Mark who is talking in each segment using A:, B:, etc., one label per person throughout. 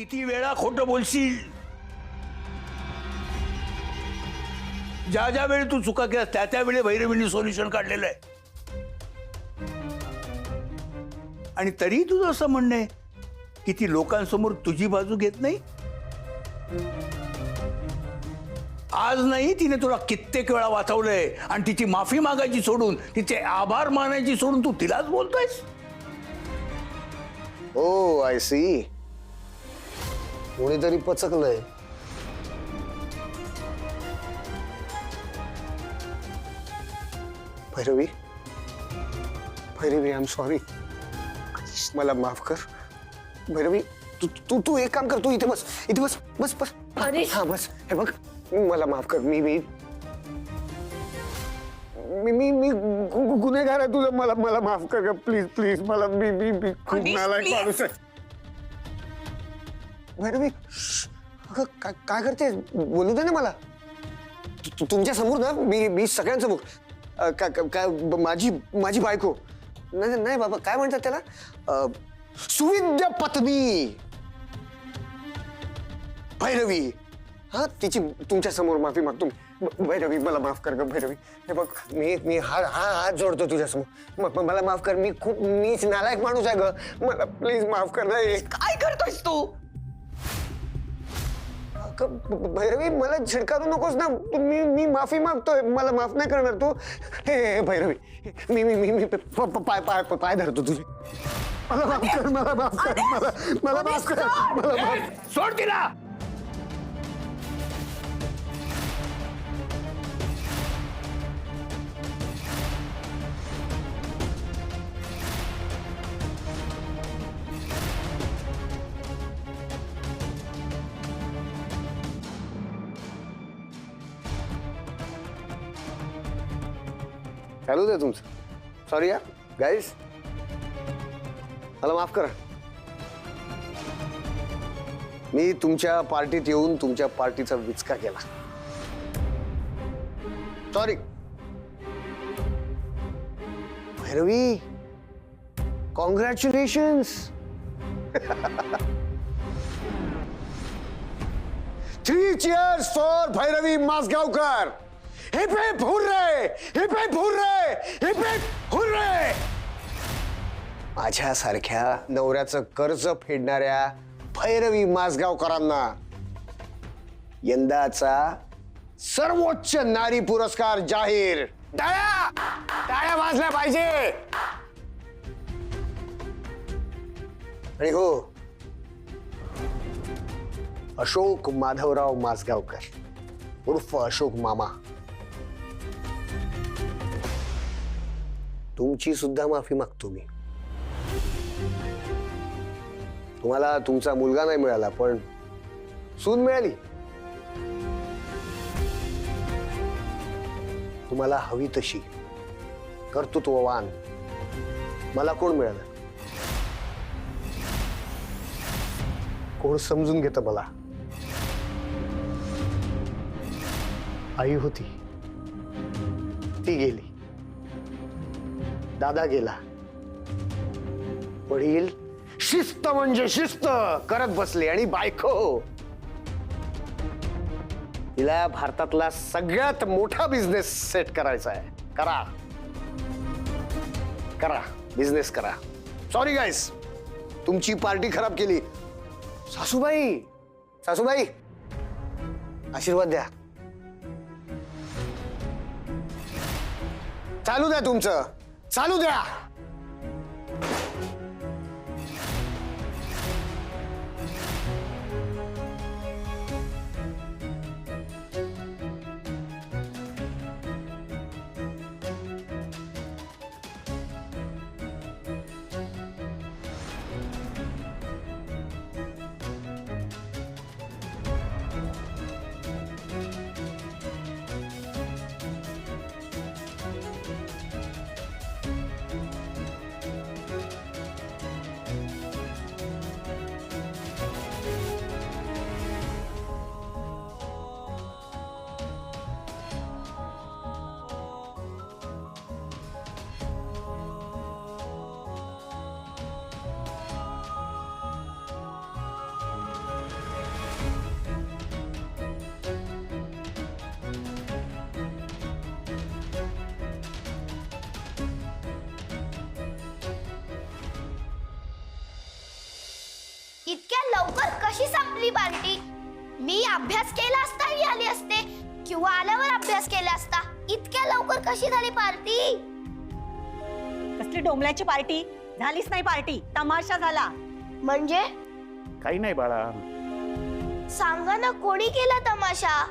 A: किती वेळा खोटं बोलशील? ज्या ज्या वेळी तू चुका केला त्या त्यावेळी भैरवीने सोल्युशन काढलेलं आहे. आणि तरी तुझं असं म्हणणं आहे की ती लोकांसमोर तुझी बाजू घेत नाही. आज नाही, तिने तुला कित्येक वेळा वाचवलंय आणि तिची माफी मागायची सोडून, तिचे आभार मानायची सोडून तू तिलाच बोलतोयस.
B: ओ आय सी, कोणीतरी पचकलंय. Bhairavi, Bhairavi, I am sorry, मला माफ कर. भैरवी, तू तू तू एक काम कर, तू इथे बस, इथे बस, बस बस.
C: अरे
B: हा बस. हे बघ, मला माफ कर. मी मी मी मी मी गुन्हेगार आहे. तुझं मला मला माफ कर प्लीज प्लीज. मला मी मी मी खूप नालायक माणूस आहे. भैरवी, अगं काय करते? बोलू दे ना मला. तुमच्या समोर ना, मी सगळ्यांसमोर काय माझी माझी बायको, नाही नाही बाबा, काय म्हणतात त्याला, सुविद्य पत्नी भैरवी, हा, तिची तुमच्या समोर माफी मागतो. भैरवी, मला माफ कर ग भैरवी. हे बघ, मी हात जोडतो तुझ्या समोर. मला माफ कर. मीच नालायक माणूस आहे ग. मला प्लीज माफ कर ना.
C: काय करतोयस तू?
B: भैरवी, मला झिडकारू नकोस ना. मी माफी मागतोय. मला माफ नाही करणार तू? हे भैरवी, मी मी मी पाय पाय पाय धरतो तुझे. मला माफ कर, मला माफ कर, मला माफ कर, मला माफ.
A: सोड तिला.
B: चालू दे तुमचं. सॉरी यार गाईज, मला माफ करा. मी तुमच्या पार्टीत येऊन तुमच्या पार्टीचा विचका केला. Sorry. Bhairavi, congratulations. 3 cheers for Bhairavi Masgaonkar. Hip hip hurray, hip hip hurray, hip hip hurray. माझ्यासारख्या नवऱ्याचं कर्ज फेडणाऱ्या भैरवी मासगावकरांना यंदाचा सर्वोच्च नारी पुरस्कार जाहीर. टाळ्या, टाळ्या वाजल्या पाहिजे. आणि हो, अशोक माधवराव मासगावकर उर्फ अशोक मामा, तुमची सुद्धा माफी मागतो मी. तुम्हाला तुमचा मुलगा नाही मिळाला, पण सून मिळाली. तुम्हाला हवी तशी कर्तृत्ववान मला कोण मिळालं? कोण समजून घेतं मला? आई होती, ती गेली. दादा गेला. वडील शिस्त म्हणजे शिस्त करत बसले. आणि बायको, तिला भारतातला सगळ्यात मोठा बिझनेस सेट करायचा आहे. करा करा, बिझनेस करा. सॉरी गाईस, तुमची पार्टी खराब केली. सासूबाई, सासूबाई, आशीर्वाद द्या. चालू द्या तुमचं, चालू द्या.
C: लवकर कशी संपली पार्टी? मी अभ्यास केला असताही आली असते किंवा आल्यावर अभ्यास केला असता. इतक्या लवकर कशी झाली पार्टी?
D: कसली डोंबल्याची पार्टी? झालीच नाही पार्टी, तमाशा झाला.
C: म्हणजे
A: काही नाही बाळा.
C: सांगा ना, कोणी केला तमाशा?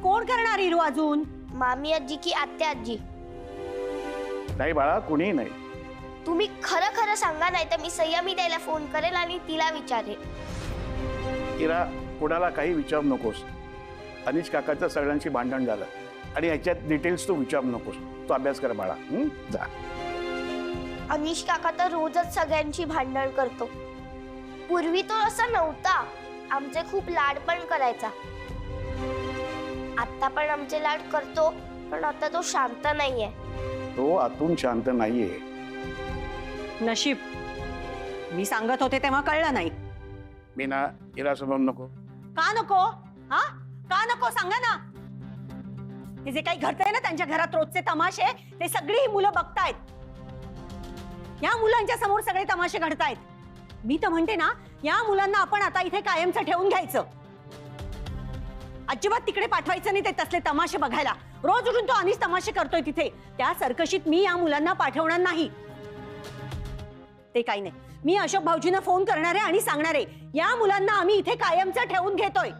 D: कोण करणार हिरो अजून?
C: मामी आजी की आत्या आजी?
A: नाही बाळा, कुणीही नाही.
C: तुम्ही खरं खरं सांगा, नाही तर मी संयमी द्यायला फोन करेल आणि तिला विचारेल.
A: इरा, कुणाला काही विचारू नकोस. अनिश काकाचं सगळ्यांशी भांडण झालं आणि ह्याच्यात डिटेल्स तू विचारू नकोस. तू अभ्यास कर बाळा. जा.
C: अनिश काका तर रोजच सगळ्यांची भांडण करतो. पूर्वी तो असा नव्हता. आमचे खूप लाड पण करायचा. आता पण आमचे लाड करतो, पण आता तो शांत नाहीये.
A: तो आतून शांत नाहीये.
D: नशीब. मी सांगत होते तेव्हा कळलं नाही.
A: मी ना इरा समोर नको.
D: का नको? हा, का नको सांगा ना. हे जे काही घडतंय ना त्यांच्या घरात रोजचे तमाशे, ते सगळी ही मुलं बघतायत. या मुलांच्या समोर सगळे तमाशे घडतायत. मी तर म्हणते ना, या मुलांना आपण आता इथे कायमचं ठेवून घ्यायचं. अजिबात तिकडे पाठवायचं नाही ते तसले तमाशे बघायला. रोज उठून तो अनिश तमाशे करतोय तिथे. त्या सर्कशीत मी या मुलांना पाठवणार नाही. ते काही नाही, मी अशोक भाऊजींना फोन करणार आहे आणि सांगणार आहे, या मुलांना आम्ही इथे कायमचं ठेवून घेतोय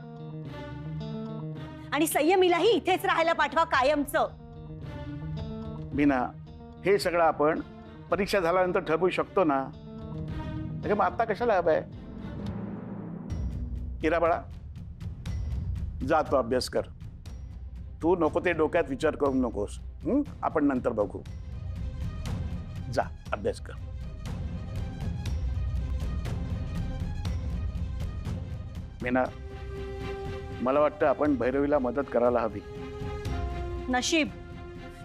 D: आणि संयमीलाही इथेच राहायला पाठवा कायमचं.
A: मीना, हे सगळं आपण परीक्षा झाल्यानंतर ठरवू शकतो ना. म्हणजे मग आता कशाला हवंय? इरा बाळा, जा तू अभ्यास कर. तू नको ते डोक्यात विचार करू नकोस. आपण नंतर बघू. जा अभ्यास कर. मीना, मला वाटतं आपण भैरवीला मदत करायला हवी.
D: नशीब.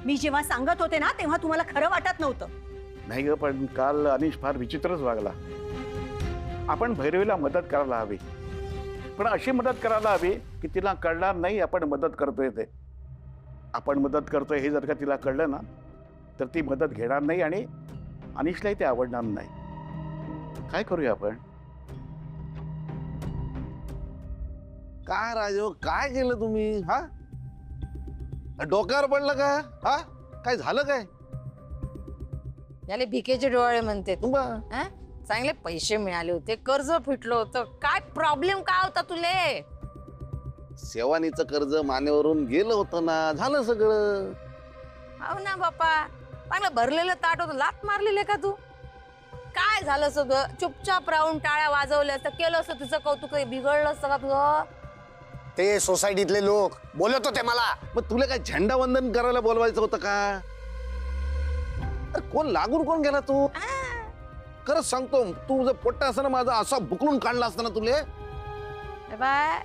D: मी जेव्हा सांगत होते ना तेव्हा तुम्हाला खरं वाटत नव्हतं.
A: नाही ग, पण काल अनिश फार विचित्रच वागला. आपण भैरवीला मदत करायला हवी, पण अशी मदत करायला हवी की तिला कळणार नाही आपण मदत करतोय ते. आपण मदत करतोय हे जर का तिला कळलं ना, तर ती मदत घेणार नाही आणि अनिशलाही ते आवडणार नाही. काय करूया आपण?
E: काय राजो, काय केलं तुम्ही? हा, डोक्यावर पडलं का? हा, काय झालं काय?
F: याले भिकेचे डोळे म्हणते तू.
E: बा,
F: हा? चांगले पैसे मिळाले होते, कर्ज फिटलं होतं. काय प्रॉब्लेम काय होता तुले?
E: सेवानीचं कर्ज मानेवरून गेलं होतं ना, झालं सगळं.
F: हो ना बापा, चांगलं भरलेलं ताट होतं. लात मारलेले का तू? काय झालं सगळं? चुपचाप राहून टाळ्या वाजवल्या असतं, केलं असतं तुझं कौतुक, बिघडलं असतं का तुझं?
B: ते सोसायटीतले लोक बोलत होते मला.
E: मग तुला काय झेंडावंदन करायला बोलवायचं होतं का? अरे कोण लागून कोण गेला तू? खरंच सांगतो, तू जर पोट्टा असं ना माझा असा बुकलून काढला असता ना तुले.
F: ए बाय,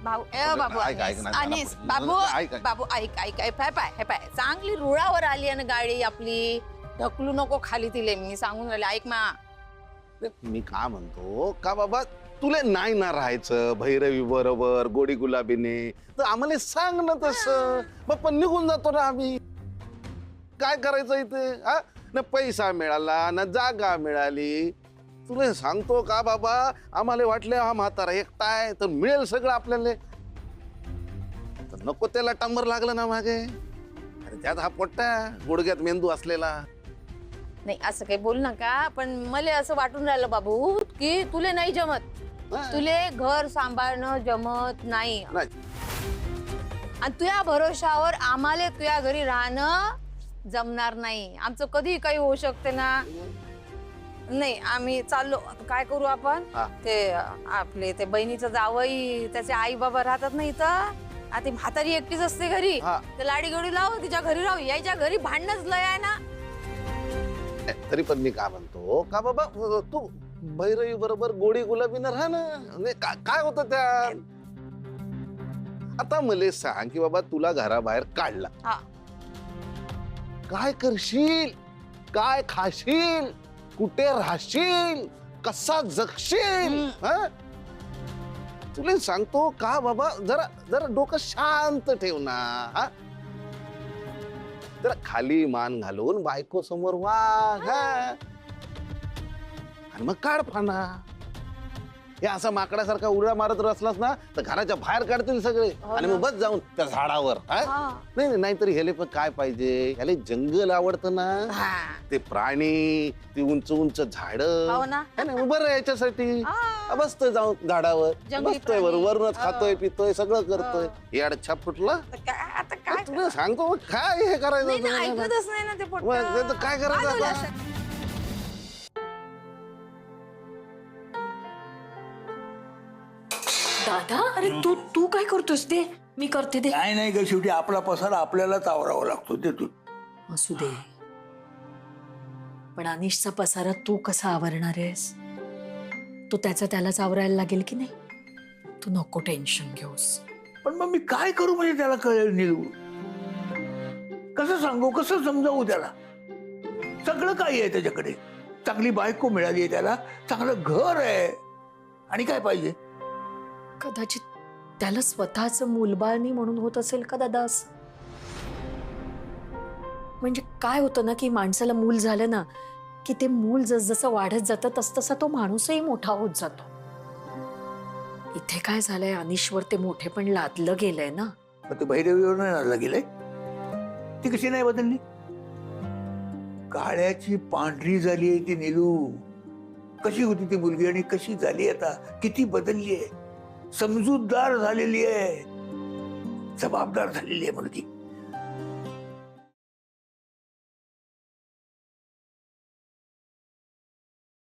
F: भाऊ, ए बाबू,
E: ऐक, ऐक ना,
F: अनिस,
E: जरा-
F: बाबू,
E: ऐक, ऐक.
F: बाबू, ऐक ऐक ऐक. हे पाय, चांगली रुळावर आली आहे ना गाडी आपली. ढकलू नको खाली तिले, मी सांगून राहिले. ऐक मा,
E: मी का म्हणतो का बाबा, तुला नाही ना राहायचं भैरवी बरोबर गोडी गुलाबीने, तर आम्हाला सांग ना तसं. मग पण निघून जातो ना आम्ही. काय करायचं इथे? हा, ना पैसा मिळाला ना जागा मिळाली. तुला सांगतो का बाबा, आम्हाला वाटलं हा म्हातारा एकटा आहे तर मिळेल सगळं आपल्याला. तर नको त्याला टांबर लागलं ना मागे. अरे त्यात हा पोट्टा गुडघ्यात मेंदू असलेला.
F: नाही असं काही बोल नका, पण मला असं वाटून राहिलं बाबू की तुले नाही जमत. तुले घर सांभाळणं जमत नाही
E: नाही.
F: आणि तुझ्या भरोशावर आम्हाला तुझ्या घरी राहणं जमणार नाही. आमचं कधी काही होऊ शकते ना. नाही, आम्ही चाललो. काय करू आपण?
E: हा.
F: ते आपले ते बहिणीचं जावई, त्याचे आई बाबा राहतात नाही तर आता ती म्हातारी एकटीच असते घरी.
E: हा.
F: तर लाडी गोडी लाव, तिच्या घरी राहू. यायच्या घरी भांडणच लय आहे ना.
E: तरी पण मी काय म्हणतो का बाबा, तू भैरवी बरोबर गोडी गुलाबीनं राहा ना. म्हणजे काय होतं त्यात? आता मला सांग की बाबा, तुला घराबाहेर काढला,
F: हा.
E: काय करशील? काय खाशील? कुठे राहशील? कसा जगशील? हा? तुला सांगतो का बाबा, जरा जरा डोकं शांत ठेव ना. हा, जरा खाली मान घालून बायको समोर वाग. हा, आणि मग काढ फाना. हे असा माकडासारखा उड्या मारत असलास ना तर घराच्या बाहेर काढतील सगळे आणि मग बस जाऊन त्या झाडावर हा? नाही नाही, नाहीतरी ह्याले पण काय पाहिजे, ह्याले जंगल आवडतं ना, ते प्राणी, ती उंच उंच झाड,
F: हो ना.
E: बरं याच्यासाठी बसतोय जाऊन झाडावर,
F: जंगली
E: बसतोय
F: प्राणी.
E: वरूनच खातोय पितोय सगळं करतोय. याड छाप फुटला
F: आता काय
E: तुला सांगतो मग काय हे करायचं
F: नाही ना,
E: होतं?
F: ऐकतच नाही ना ते
E: मग ते तर काय करायचं
F: काय
E: आता?
F: झालं?
G: दादा अरे तू तू काय करतोस ते मी करते ते
H: नाही नाही ग, शेवटी आपला पसारा आपल्यालाच आवरावा लागतो ते तू.
G: असू दे पण अनिशचा पसारा तू कसा आवरणार आहेस? तो त्यालाच आवरायला लागेल की नाही? तू नको टेन्शन घेऊस.
H: पण मग मी काय करू म्हणजे त्याला कळेल निलू? कसं सांगू, कसं समजावू त्याला? सगळं काही आहे त्याच्याकडे, चांगली बायको मिळाली आहे त्याला, चांगलं घर आहे, आणि काय पाहिजे?
G: कदाचित त्याला स्वतःच मूलबाळ नाही म्हणून होत असेल का दादा असं? म्हणजे काय होतं ना की माणसाला मूल झालं ना की ते मूल जसजसं वाढत जातं तसतसा तो माणूसही मोठा होत जातो. इथे काय झालंय, अनिशवर ते मोठे पण लादलं गेलंय ना.
H: मग ते भैरवीवर नाही आणलं गेलंय? ती कशी नाही बदलली? काळ्याची पांढरी झाली आहे ती निलू. कशी होती ती मुलगी आणि कशी झाली आता, किती बदलली आहे, समजूतदार झालेली आहे, जबाबदार झालेली आहे मुलगी.